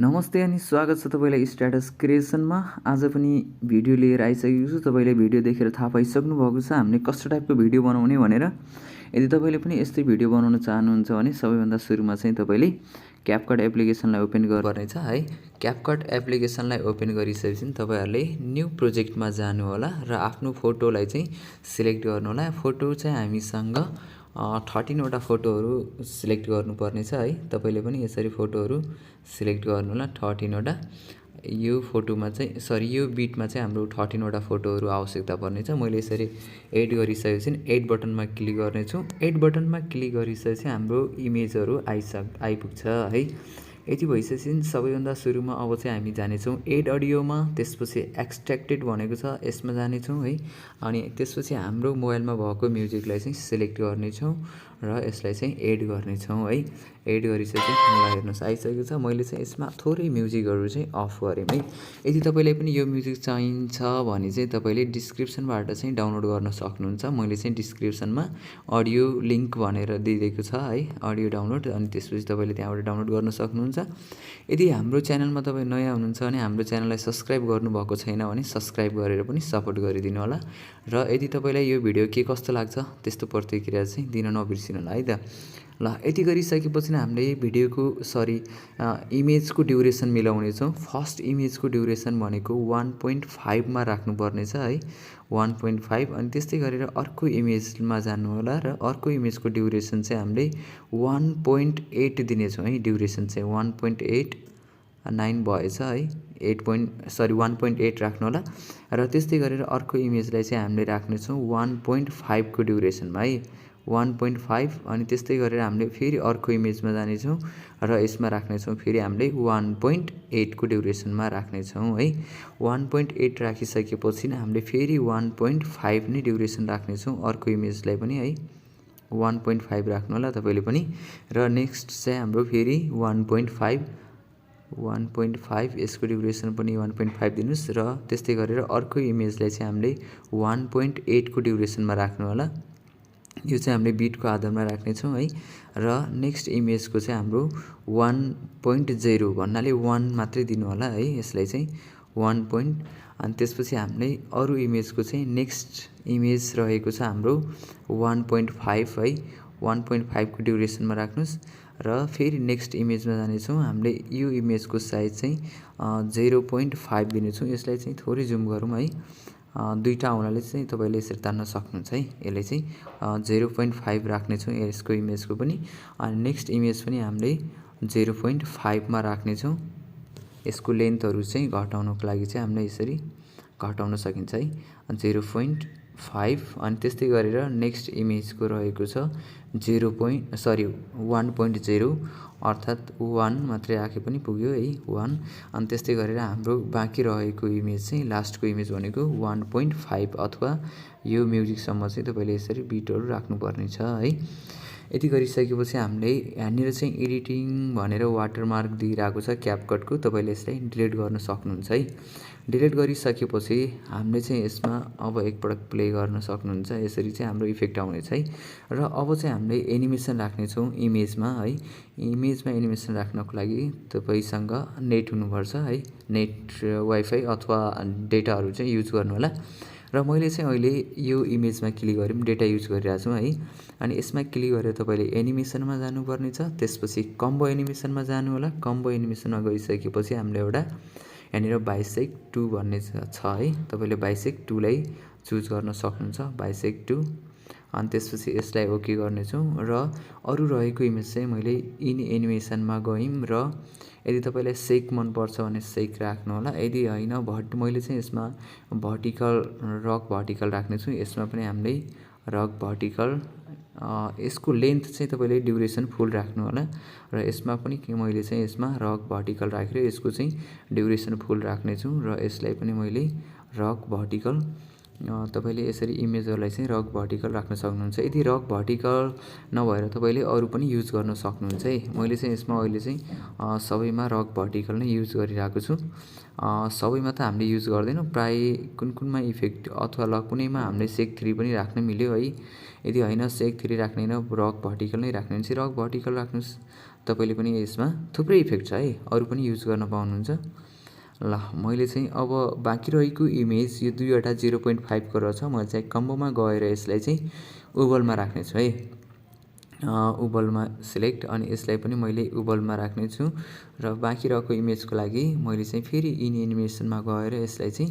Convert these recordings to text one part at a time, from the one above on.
नमस्ते अनि स्वागत छ तपाईलाई स्ट्याटस क्रिएसनमा। आज पनि भिडियो लिएर आइसकेको छु। तपाईले भिडियो देखेर थाहा पाइसक्नु भएको छ हामीले कस्तो टाइपको भिडियो बनाउने भनेर। यदि तपाईले पनि यस्तै भिडियो बनाउन चाहनुहुन्छ भने सबैभन्दा सुरुमा चाहिँ तपाईले क्यापकट एप्लिकेसनलाई ओपन गर्नुपर्नेछ है। क्यापकट एप्लिकेसनलाई ओपन गरिसकेपछि तपाईहरुले न्यू प्रोजेक्टमा जानु होला र आफ्नो फोटोलाई चाहिँ सिलेक्ट गर्नु होला। फोटो चाहिँ हामीसँग 13 वटा फोटोहरु सिलेक्ट गर्नुपर्ने छ है। तपाईले पनि यसरी फोटोहरु सिलेक्ट गर्नु होला 13 वटा। यो फोटोमा चाहिँ यो बिटमा चाहिँ हाम्रो 13 वटा फोटोहरु आवश्यकता पर्ने छ। मैले यसरी एड गरिसकेपछि एड बटनमा क्लिक गर्ने छु। एड बटनमा क्लिक गरिसकेपछि हाम्रो इमेजहरु आइपुग्छ है। यति भइसकेपछि सबैभन्दा सुरुमा अब चाहिँ हामी जाने छौं एड अडियोमा, त्यसपछि एक्सट्र्याक्टेड भनेको छ यसमा जाने छौं है। अनि त्यसपछि हाम्रो मोबाइलमा भएको म्युजिकलाई चाहिँ सिलेक्ट गर्ने छौं र यसलाई चाहिँ एड गर्ने छौं है। एड गरिसकेपछि मलाई हेर्नुस् आइसकेको छ। मैले चाहिँ यसमा थोरै म्युजिकहरु चाहिँ अफ गरे है। यदि तपाईलाई पनि यो म्युजिक चाहिन्छ भने चाहिँ तपाईले डिस्क्रिप्सनबाट चाहिँ डाउनलोड गर्न सक्नुहुन्छ। मैले चाहिँ डिस्क्रिप्सनमा अडियो लिंक भनेर दिएको छ है, अडियो डाउनलोड। अनि त्यसपछि तपाईले त्यहाँबाट डाउनलोड गर्न सक्नुहुन्छ। यदि हाम्रो च्यानलमा तपाई नयाँ हुनुहुन्छ भने हाम्रो च्यानललाई सब्स्क्राइब गर्नुभएको छैन भने सब्स्क्राइब गरेर पनि सपोर्ट गरिदिनु होला। र यदि तपाईलाई यो भिडियो के कस्तो लाग्छ त्यस्तो प्रतिक्रिया चाहिँ दिन नबिर्सिनु होला है त। ल यति गरिसकेपछि हामीले भिडियोको इमेजको ड्युरेसन मिलाउने छौं। फर्स्ट इमेजको ड्युरेसन भनेको 1.5 मा राख्नु पर्ने छ है, 1.5। अनि त्यस्तै गरेर अर्को इमेजमा जानु होला र अर्को इमेजको ड्युरेसन चाहिँ हामीले 1.8 दिने छौं है। ड्युरेसन चाहिँ 1.89 भएछ है, 1.8 राख्नु होला। र त्यस्तै गरेर अर्को इमेजलाई चाहिँ हामीले राख्ने छौं 1.5 को ड्युरेसनमा है, 1.5। अनि त्यस्तै गरेर हामीले फेरि अर्को इमेजमा जाने छौं र यसमा राख्ने छौं फेरि हामीले 1.8 को ड्युरेसनमा राख्ने छौं है। 1.8 राखिसकेपछि हामीले फेरि 1.5 नै ड्युरेसन राख्ने छौं अर्को इमेजलाई पनि है, 1.5 राख्नु होला तपाईले पनि। र नेक्स्ट चाहिँ हाम्रो फेरि 1.5 यसको ड्युरेसन पनि 1.5 दिनुस्। र त्यस्तै गरेर अर्को इमेजलाई चाहिँ हामीले 1.8 को ड्युरेसनमा राख्नु होला। यो चाहिँ हामीले बिटको आधारमा राख्ने छौं है। र नेक्स्ट इमेजको चाहिँ हाम्रो 1.0 भन्नाले 1 मात्रै दिनु होला है, यसलाई चाहिँ 1. अनि त्यसपछि हामीले अरु इमेजको चाहिँ नेक्स्ट इमेज रहेको छ हाम्रो 1.5 है, 1.5 को ड्युरेसनमा राख्नुस्। र फेरि नेक्स्ट इमेजमा जाने छौं। हामीले यो इमेजको साइज चाहिँ 0.5 दिने छौं। यसलाई चाहिँ थोरै जुम गरौँ है, दुईटा हुनाले चाहिँ तपाईले यसरी तान्न सक्नुहुन्छ है। यसले चाहिँ 0.5 राख्ने छौं यसको इमेजको पनि। अनि नेक्स्ट इमेज पनि हामीले 0.5 मा राख्ने छौं। यसको लेन्थहरु चाहिँ घटाउनको लागि चाहिँ हामीले यसरी घटाउन सकिन्छ है, 0.5। अनि त्यस्तै गरेर नेक्स्ट इमेजको रहेको छ 1.0 अर्थात 1 मात्रै राखे पनि पुग्यो है, 1। अनि त्यस्तै गरेर हाम्रो बाँकी रहेको इमेज चाहिँ लास्टको इमेज भनेको 1.5 अथवा यो म्युजिकसम्म चाहिँ तपाईले यसरी बिटहरु राख्नुपर्ने छ है। यति गरिसकेपछि हामीले यहाँनिर चाहिँ एडिटिङ भनेर वाटरमार्क दिइराको छ क्यापकटको, तपाईले यसलाई डिलिट गर्न सक्नुहुन्छ है। डिलिट गरिसकेपछि हामीले चाहिँ यसमा अब एकपटक प्ले गर्न सक्नुहुन्छ। यसरी चाहिँ हाम्रो इफेक्ट आउने छ है। र अब चाहिँ हामीले एनिमेसन राख्ने छौं इमेजमा है। इमेजमा एनिमेसन राख्नको लागि तपाईसँग नेट हुनुपर्छ है, नेट वाइफाई अथवा डेटाहरु चाहिँ युज गर्नु होला। र मैले चाहिँ अहिले यो इमेजमा क्लिक गरौँ, डेटा युज गरिरहेको छु है। अनि यसमा क्लिक गरेर तपाईले एनिमेसनमा जानुपर्ने छ। त्यसपछि कम्बो एनिमेसनमा जानु होला। कम्बो एनिमेसनमा गइसकेपछि हामीले एउटा यहाँनिर बाइसेक्ट 2 भन्ने छ है, तपाईले बाइसेक्ट 2 लाई चुज गर्न सक्नुहुन्छ, बाइसेक्ट 2। अनि त्यसपछि यसलाई ओके गर्ने छौं। र अरु रहेको इमेज चाहिँ मैले इन एनिमेसनमा गयौं र यदि तपाईलाई सेक मन पर्छ भने सेक राख्नु होला। यदि हैन मैले चाहिँ यसमा रक भर्टिकल राख्ने छु। यसमा पनि हामीले रक भर्टिकल, यसको लेन्थ चाहिँ तपाईले ड्युरेसन फुल राख्नु होला। र यसमा पनि मैले चाहिँ यसमा रक भर्टिकल राखेर यसको चाहिँ ड्युरेसन फुल राख्ने छु। र यसलाई पनि मैले रक भर्टिकल, तपाईले यसरी इमेजहरुलाई चाहिँ रक भर्टिकल राख्न सक्नुहुन्छ। यदि रक भर्टिकल नभएर तपाईले अरु पनि युज गर्न सक्नुहुन्छ है। मैले चाहिँ यसमा अहिले चाहिँ सबैमा रक भर्टिकल नै युज गरिरहेको छु। सबैमा त हामीले युज गर्दैनौँ, प्राय कुनमा इफेक्ट अथवा ल कुनैमा हामीले सेक 3 पनि राख्न मिल्यो है। यदि होइन सेक 3 राख्ने होइन रक भर्टिकल नै राख्ने भने चाहिँ रक भर्टिकल राख्नुहोस्। तपाईँले पनि यसमा थुप्रै इफेक्ट छ है, अरू पनि युज गर्न पाउनुहुन्छ। ल मैले चाहिँ अब बाँकी रहेको इमेज यो दुईवटा 0.5 गरेर छ, मैले चाहिँ कम्बोमा गएर यसलाई चाहिँ उबलमा राख्नेछु है। उबलमा सिलेक्ट अनि यसलाई पनि मैले उबलमा राख्नेछु र बाँकी रहेको इमेजको लागि मैले चाहिँ फेरि इन एनिमेसनमा गएर यसलाई चाहिँ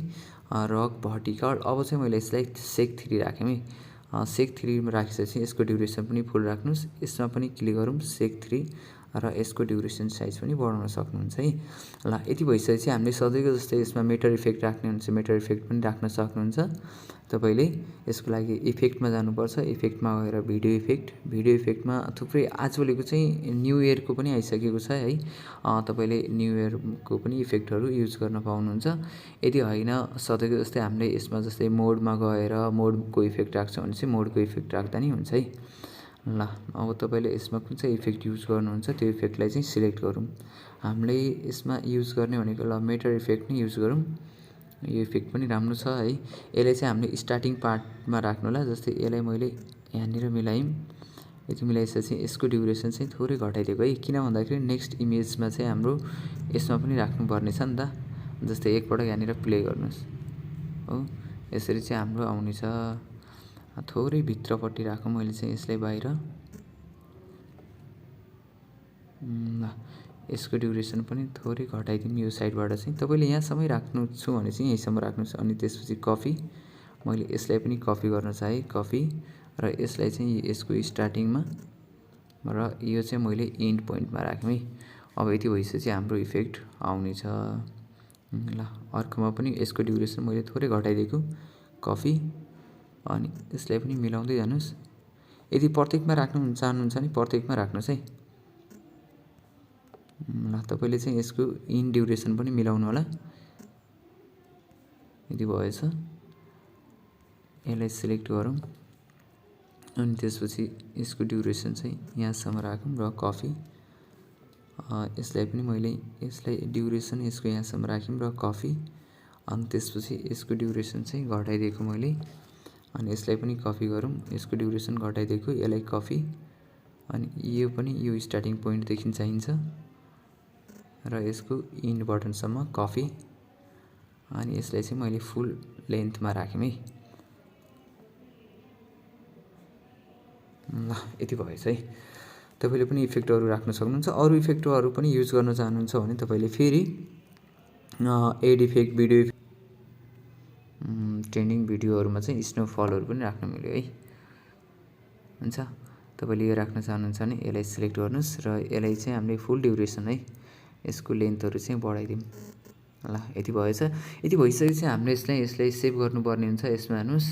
रक भर्टिकल अब चाहिँ मैले यसलाई सेक 3 राखेँ है। सेक 3 मा राखिसकेपछि यसको ड्युरेसन पनि फुल राख्नुहोस्। यसमा पनि क्लिक गरौँ सेक 3 र यसको ड्युरेसन साइज पनि बढाउन सक्नुहुन्छ है। ल यति भइसकेपछि हामीले सधैँको जस्तै यसमा मेटर इफेक्ट राख्ने हुन्छ मेटर इफेक्ट पनि राख्न सक्नुहुन्छ। तपाईँले यसको लागि इफेक्टमा जानुपर्छ, इफेक्टमा गएर भिडियो इफेक्टमा थुप्रै आजभोलिको चाहिँ न्यू इयरको पनि आइसकेको छ है। तपाईँले न्यू इयरको पनि इफेक्टहरू युज गर्न पाउनुहुन्छ। यदि होइन सधैँको जस्तै हामीले यसमा जस्तै मोडमा गएर मोडको इफेक्ट राख्छ भने चाहिँ मोडको इफेक्ट राख्दा नि हुन्छ है। ल अब तपाईँले यसमा कुन चाहिँ इफेक्ट युज गर्नुहुन्छ त्यो इफेक्टलाई चाहिँ सिलेक्ट गरौँ। हामीले यसमा युज गर्ने भनेको ल मेटर इफेक्ट नै युज गरौँ। यो इफेक्ट पनि राम्रो छ है। यसलाई चाहिँ हामीले स्टार्टिङ पार्टमा राख्नु होला। जस्तै यसलाई मैले यहाँनिर मिलायौँ। यति मिलाइसकेपछि यसको ड्युरेसन चाहिँ थोरै घटाइदिएको है, किन भन्दाखेरि नेक्स्ट इमेजमा चाहिँ हाम्रो यसमा पनि राख्नुपर्ने छ नि त। जस्तै एकपटक यहाँनिर प्ले गर्नुहोस् हो, यसरी चाहिँ हाम्रो आउनेछ। थोरै भित्रपट्टि राखौँ मैले चाहिँ यसलाई बाहिर। ल यसको ड्युरेसन पनि थोरै घटाइदिउँ यो साइडबाट चाहिँ। तपाईँले यहाँसम्मै राख्नु छु भने चाहिँ यहीँसम्म राख्नुहोस्। अनि त्यसपछि कपी, मैले यसलाई पनि कपी गर्न चाहेँ कपी र यसलाई चाहिँ यसको स्टार्टिङमा र यो चाहिँ मैले एन्ड पोइन्टमा राखेँ है। अब यति भइसकेपछि हाम्रो इफेक्ट आउनेछ। ल अर्कोमा पनि यसको ड्युरेसन मैले थोरै घटाइदिएको कपी अनि यसलाई पनि मिलाउँदै जानुहोस्। यदि प्रत्येकमा राख्नु चाहनुहुन्छ भने प्रत्येकमा राख्नुहोस् है। ल तपाईँले चाहिँ यसको इन ड्युरेसन पनि मिलाउनु होला। यदि भएछ यसलाई सिलेक्ट गरौँ अनि त्यसपछि यसको ड्युरेसन चाहिँ यहाँसम्म राखौँ र कपी यसलाई पनि मैले यसलाई ड्युरेसन यसको यहाँसम्म राख्यौँ र कपी अनि त्यसपछि यसको ड्युरेसन चाहिँ घटाइदिएको मैले अनि यसलाई पनि कपी गरौँ। यसको ड्युरेसन घटाइदिएको यसलाई कपी अनि यो पनि यो स्टार्टिङ पोइन्टदेखि चाहिन्छ र यसको इन्ड बटनसम्म कपी अनि यसलाई चाहिँ मैले फुल लेन्थमा राखेँ है। ल यति भएछ है। तपाईँले पनि इफेक्टहरू राख्न सक्नुहुन्छ। अरू इफेक्टहरू पनि युज गर्न चाहनुहुन्छ भने तपाईँले फेरि एड इफेक्ट भिडियो ट्रेन्डिङ भिडियोहरूमा चाहिँ स्नोफलहरू पनि राख्न मिल्यो है। हुन्छ तपाईँले यो राख्न चाहनुहुन्छ भने यसलाई सिलेक्ट गर्नुहोस् र यसलाई चाहिँ हामीले फुल ड्युरेसन है यसको लेन्थहरू चाहिँ बढाइदिउँ। ल यति भएछ। यति भइसकेपछि हामीले यसलाई सेभ गर्नुपर्ने हुन्छ। यसमा हेर्नुहोस्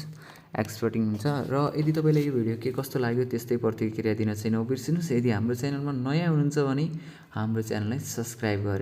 एक्सपोर्टिङ हुन्छ। र यदि तपाईँलाई यो भिडियो के कस्तो लाग्यो त्यस्तै प्रतिक्रिया दिन चाहिँ नबिर्सिनुहोस्। यदि हाम्रो च्यानलमा नयाँ हुनुहुन्छ भने हाम्रो च्यानललाई सब्सक्राइब गरेर